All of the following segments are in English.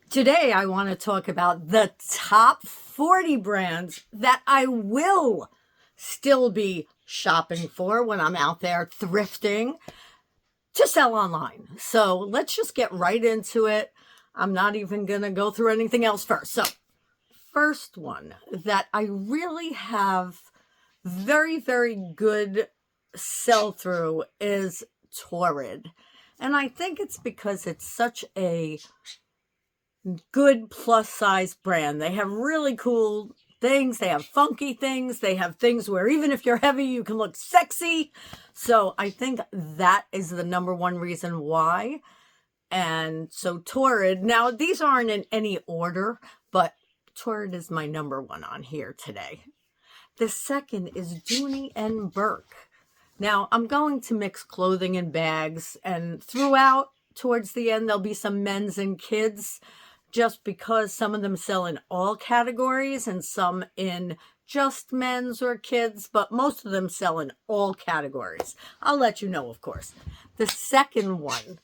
Today, I want to talk about the top 40 brands that I will still be shopping for when I'm out there thrifting to sell online. So let's just get right into it. I'm not even going to go through anything else first. So, first one that I really have very, very good sell through is Torrid. And I think it's because it's such a good plus size brand. They have really cool things. They have funky things. They have things where even if you're heavy, you can look sexy. So I think that is the number one reason why. And so Torrid, now these aren't in any order, but Torrid is my number one on here today. The second is Dooney and Burke. Now I'm going to mix clothing and bags, and throughout towards the end, there'll be some men's and kids, just because some of them sell in all categories and some in just men's or kids, but most of them sell in all categories. I'll let you know, of course. The second one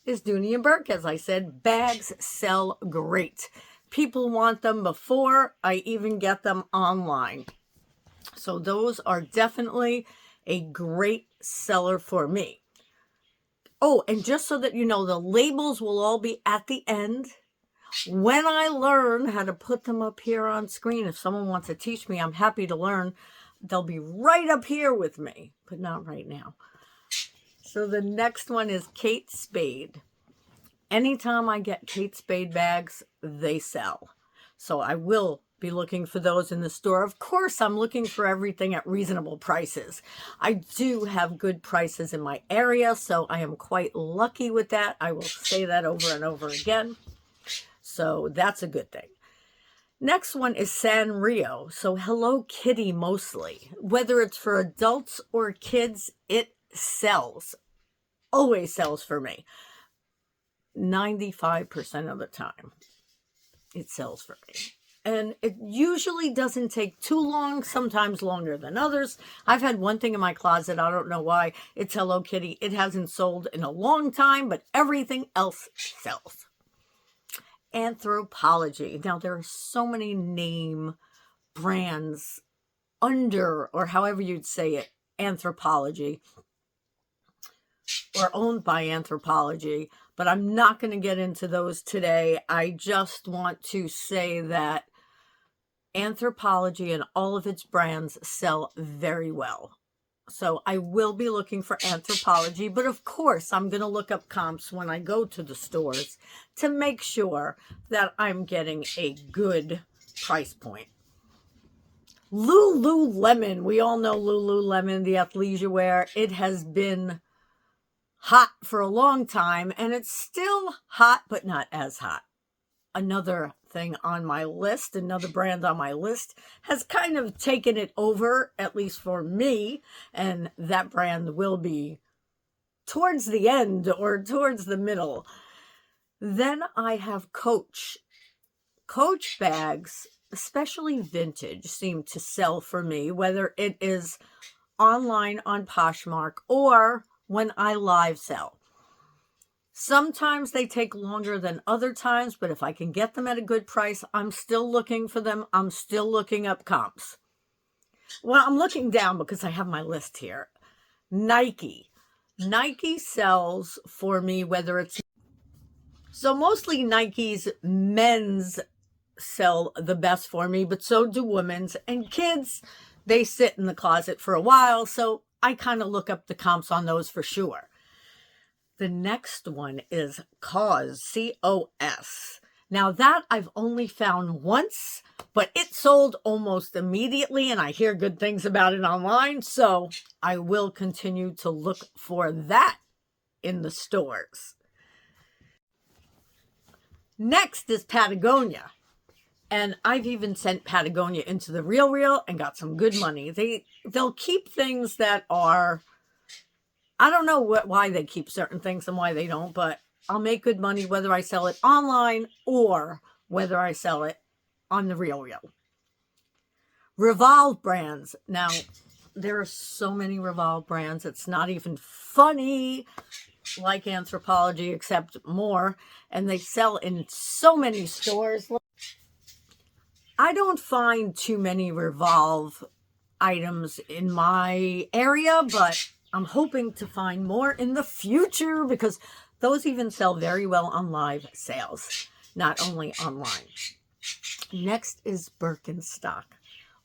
is Dooney and Burke. As I said, bags sell great. People want them before I even get them online. So those are definitely a great seller for me. Oh, and just so that you know, the labels will all be at the end. When I learn how to put them up here on screen, if someone wants to teach me, I'm happy to learn. They'll be right up here with me, but not right now. So the next one is Kate Spade. Anytime I get Kate Spade bags, they sell. So I will be looking for those in the store. Of course, I'm looking for everything at reasonable prices. I do have good prices in my area, so I am quite lucky with that. I will say that over and over again. So that's a good thing. Next one is Sanrio. So Hello Kitty mostly. Whether it's for adults or kids, it sells. Always sells for me. 95% of the time, it sells for me. And it usually doesn't take too long, sometimes longer than others. I've had one thing in my closet, I don't know why, it's Hello Kitty. It hasn't sold in a long time, but everything else sells. Anthropology. Now, there are so many name brands under, or however you'd say it, Anthropology, or owned by Anthropology, but I'm not going to get into those today. I just want to say that Anthropology and all of its brands sell very well. So I will be looking for Anthropology, but of course I'm going to look up comps when I go to the stores to make sure that I'm getting a good price point. Lululemon. We all know Lululemon, the athleisure wear. It has been hot for a long time, and it's still hot, but not as hot. Another thing on my list, another brand on my list, has kind of taken it over, at least for me, and that brand will be towards the end or towards the middle. Then I have Coach. Coach bags, especially vintage, seem to sell for me, whether it is online on Poshmark or when I live sell. Sometimes they take longer than other times, but if I can get them at a good price, I'm still looking for them. I'm still looking up comps. Well, I'm looking down because I have my list here. Nike. Nike sells for me, whether it's... So mostly Nike's men's sell the best for me, but so do women's. And kids, they sit in the closet for a while, so I kind of look up the comps on those for sure. The next one is COS, C-O-S. Now that I've only found once, but it sold almost immediately, and I hear good things about it online, so I will continue to look for that in the stores. Next is Patagonia. And I've even sent Patagonia into the Real and got some good money. They'll keep things that are... I don't know why they keep certain things and why they don't, but I'll make good money whether I sell it online or whether I sell it on the Real. Revolve brands. Now, there are so many Revolve brands. It's not even funny. like Anthropologie, except more, and they sell in so many stores. I don't find too many Revolve items in my area, but I'm hoping to find more in the future because those even sell very well on live sales, not only online. Next is Birkenstock.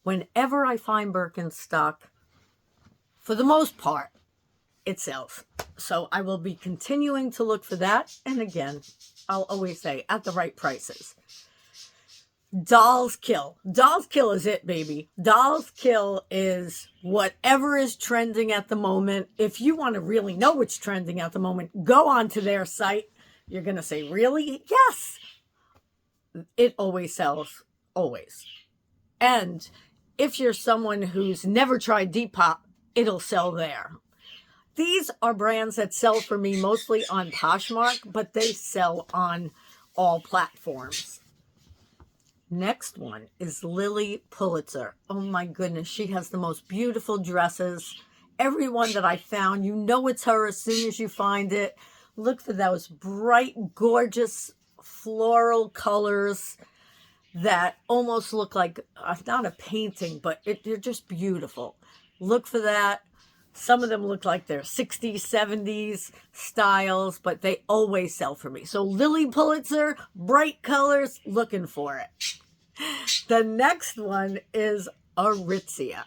Whenever I find Birkenstock, for the most part, it sells. So I will be continuing to look for that. And again, I'll always say at the right prices. Dolls Kill. Dolls Kill is it, baby. Dolls Kill is whatever is trending at the moment. If you want to really know what's trending at the moment, go onto their site. You're going to say, really? Yes. It always sells. Always. And if you're someone who's never tried Depop, it'll sell there. These are brands that sell for me mostly on Poshmark, but they sell on all platforms. Next one is Lily Pulitzer. Oh my goodness, she has the most beautiful dresses. Every one that I found, you know it's her as soon as you find it. Look for those bright, gorgeous floral colors that almost look like, not a painting, but they're just beautiful. Look for that. Some of them look like they're 60s, 70s styles, but they always sell for me. So Lily Pulitzer, bright colors, looking for it. The next one is Aritzia.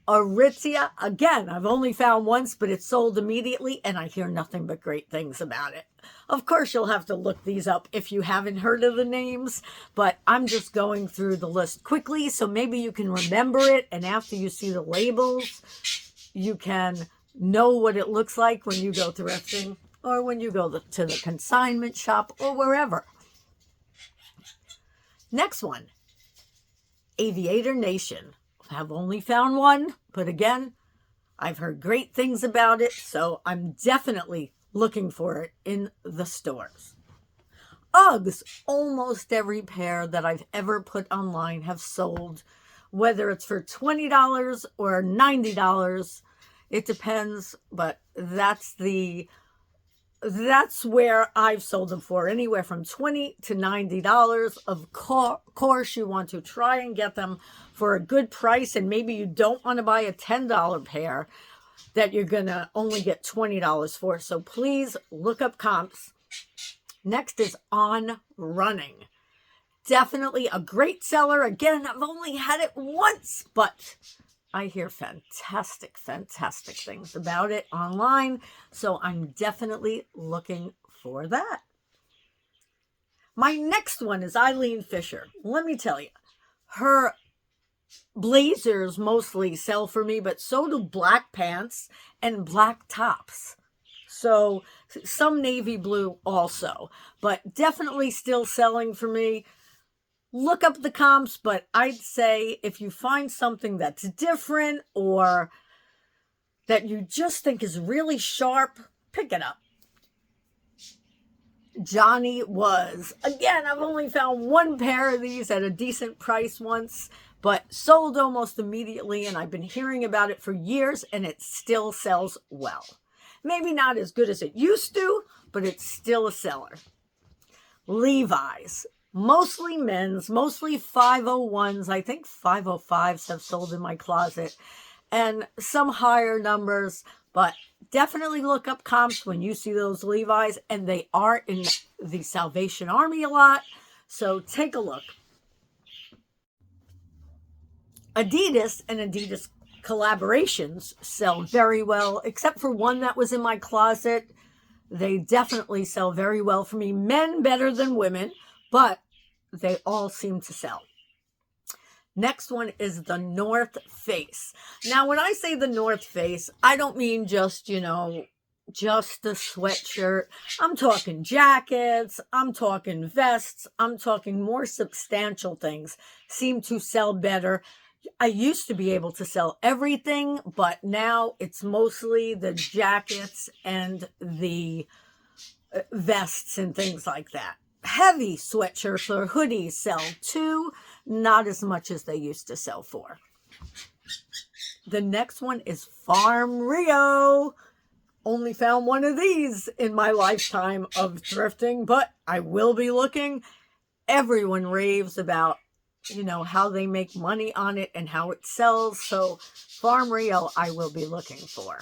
Aritzia, again, I've only found once, but it's sold immediately, and I hear nothing but great things about it. Of course, you'll have to look these up if you haven't heard of the names, but I'm just going through the list quickly, so maybe you can remember it, and after you see the labels, you can know what it looks like when you go thrifting or when you go to the consignment shop or wherever. Next one, Aviator Nation. I've only found one, but again, I've heard great things about it, so I'm definitely looking for it in the stores. Uggs, almost every pair that I've ever put online have sold, whether it's for $20 or $90. It depends, but that's where I've sold them for, anywhere from $20 to $90. Of course, you want to try and get them for a good price, and maybe you don't want to buy a $10 pair that you're going to only get $20 for. So please look up comps. Next is On Running. Definitely a great seller. Again, I've only had it once, but I hear fantastic things about it online. So I'm definitely looking for that. My next one is Eileen Fisher. Let me tell you, her blazers mostly sell for me, but so do black pants and black tops. So some navy blue also, but definitely still selling for me. Look up the comps, but I'd say if you find something that's different or that you just think is really sharp, pick it up. Johnny Was. Again, I've only found one pair of these at a decent price once, but sold almost immediately, and I've been hearing about it for years, and it still sells well. Maybe not as good as it used to, but it's still a seller. Levi's. Mostly men's, mostly 501s. I think 505s have sold in my closet, and some higher numbers, but definitely look up comps when you see those Levi's, and they are in the Salvation Army a lot, so take a look. Adidas and Adidas collaborations sell very well, except for one that was in my closet. They definitely sell very well for me. Men better than women, but they all seem to sell. Next one is the North Face. Now, when I say the North Face, I don't mean just, just a sweatshirt. I'm talking jackets. I'm talking vests. I'm talking more substantial things seem to sell better. I used to be able to sell everything, but now it's mostly the jackets and the vests and things like that. Heavy sweatshirts or hoodies sell too, not as much as they used to sell for. The next one is Farm Rio. only found one of these in my lifetime of thrifting, but I will be looking. Everyone raves about, how they make money on it and how it sells. So farm real, I will be looking for.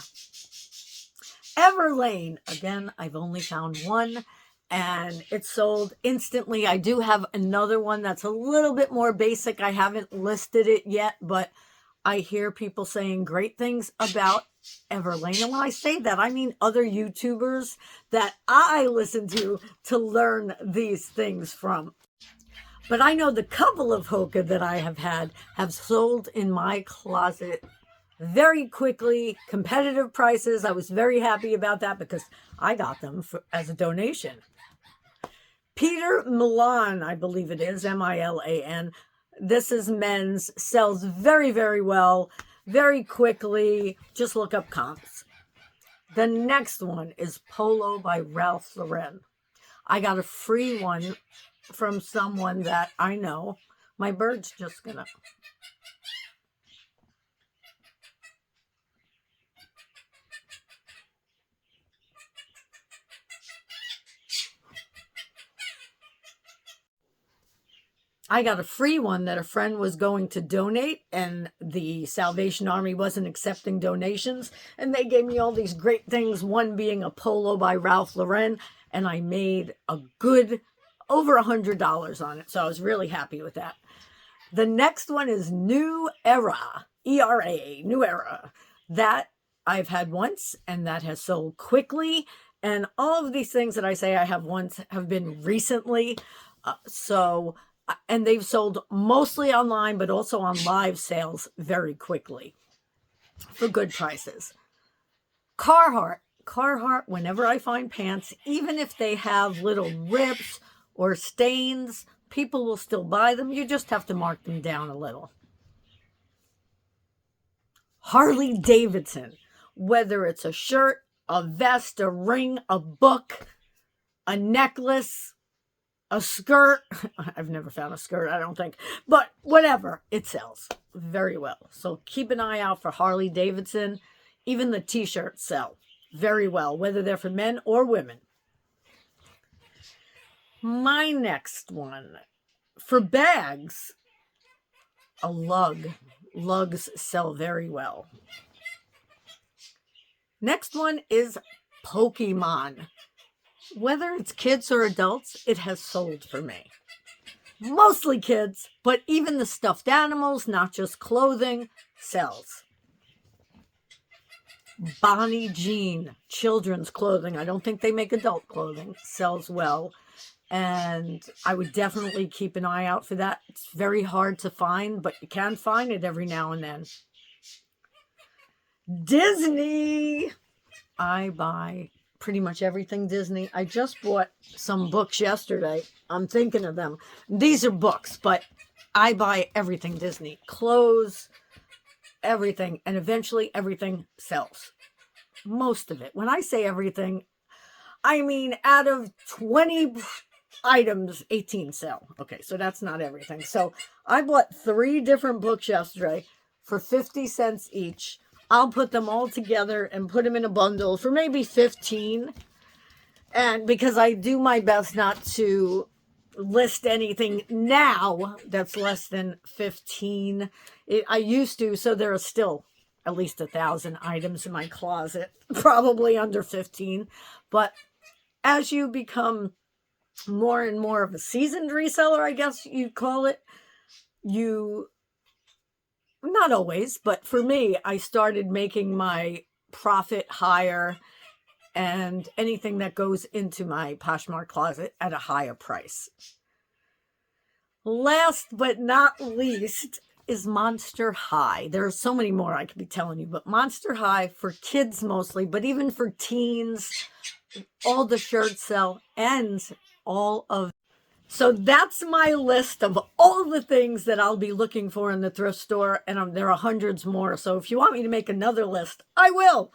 Everlane, again, I've only found one and it sold instantly. I do have another one that's a little bit more basic. I haven't listed it yet, but I hear people saying great things about Everlane. And when I say that, I mean other YouTubers that I listen to learn these things from. But I know the couple of Hoka that I have had have sold in my closet very quickly, competitive prices. I was very happy about that because I got them as a donation. Peter Milan, I believe it is, Milan. This is men's, sells very, very well, very quickly. Just look up comps. The next one is Polo by Ralph Lauren. I got a free one from someone that I know. My bird's just gonna... I got a free one that a friend was going to donate, and the Salvation Army wasn't accepting donations, and they gave me all these great things, one being a polo by Ralph Lauren, and I made a good over $100 on it, so I was really happy with that. The next one is New Era, E-R-A, New Era. That I've had once, and that has sold quickly, and all of these things that I say I have once have been recently, and they've sold mostly online, but also on live sales very quickly for good prices. Carhartt, whenever I find pants, even if they have little rips or stains, people will still buy them. You just have to mark them down a little. Harley Davidson, whether it's a shirt, a vest, a ring, a book, a necklace, a skirt. I've never found a skirt, I don't think. But whatever, it sells very well. So keep an eye out for Harley Davidson. Even the t-shirts sell very well, whether they're for men or women. My next one, for bags, a lug. Lugs sell very well. Next one is Pokemon. Whether it's kids or adults, it has sold for me. Mostly kids, but even the stuffed animals, not just clothing, sells. Bonnie Jean, children's clothing. I don't think they make adult clothing. Sells well. And I would definitely keep an eye out for that. It's very hard to find, but you can find it every now and then. Disney. I buy pretty much everything Disney. I just bought some books yesterday. I'm thinking of them. These are books, but I buy everything Disney. Clothes, everything. And eventually everything sells. Most of it. When I say everything, I mean out of 20 items, 18 sell. Okay, so that's not everything. So I bought 3 different books yesterday for 50 cents each. I'll put them all together and put them in a bundle for maybe 15. And because I do my best not to list anything now that's less than 15. I used to, so there are still at least 1,000 items in my closet, probably under 15. But as you become more and more of a seasoned reseller, I guess you'd call it, not always, but for me, I started making my profit higher and anything that goes into my Poshmark closet at a higher price. Last but not least is Monster High. There are so many more I could be telling you, but Monster High for kids mostly, but even for teens, all the shirts sell and all of. So that's my list of all the things that I'll be looking for in the thrift store, and there are hundreds more. So if you want me to make another list, I will.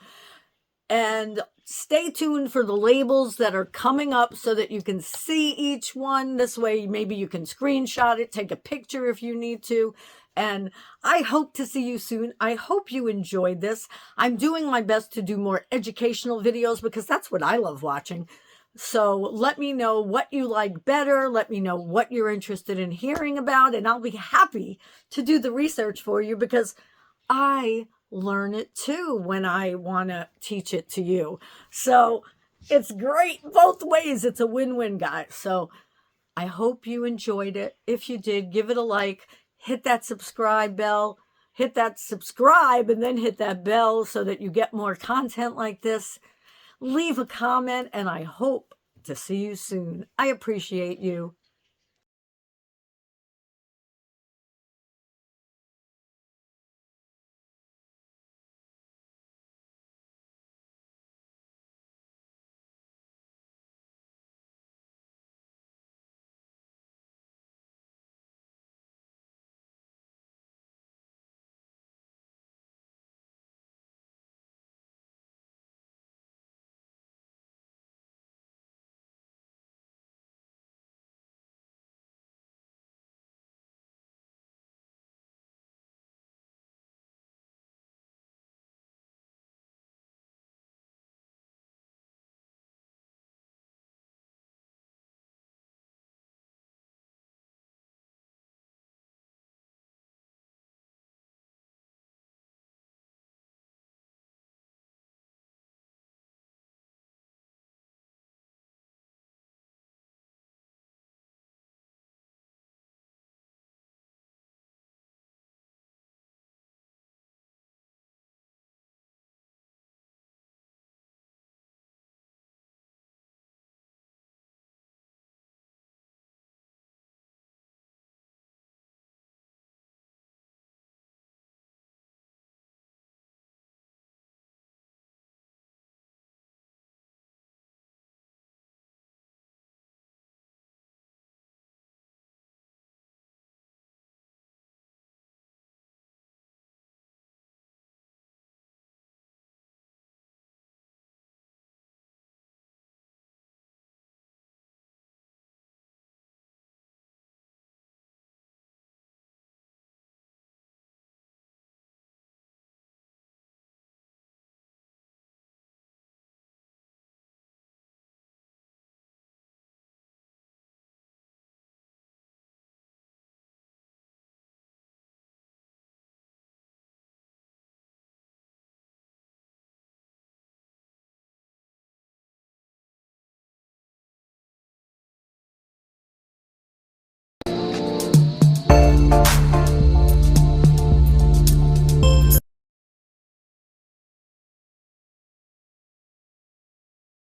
And stay tuned for the labels that are coming up so that you can see each one. This way, maybe you can screenshot it, take a picture if you need to, And I hope to see you soon. I hope you enjoyed this. I'm doing my best to do more educational videos because that's what I love watching. So let me know what you like better. Let me know what you're interested in hearing about, and I'll be happy to do the research for you because I learn it too when I want to teach it to you. So it's great both ways. It's a win-win, guys. So I hope you enjoyed it. If you did, give it a like, hit that subscribe bell, hit that subscribe, and then hit that bell so that you get more content like this. Leave a comment, and I hope to see you soon. I appreciate you.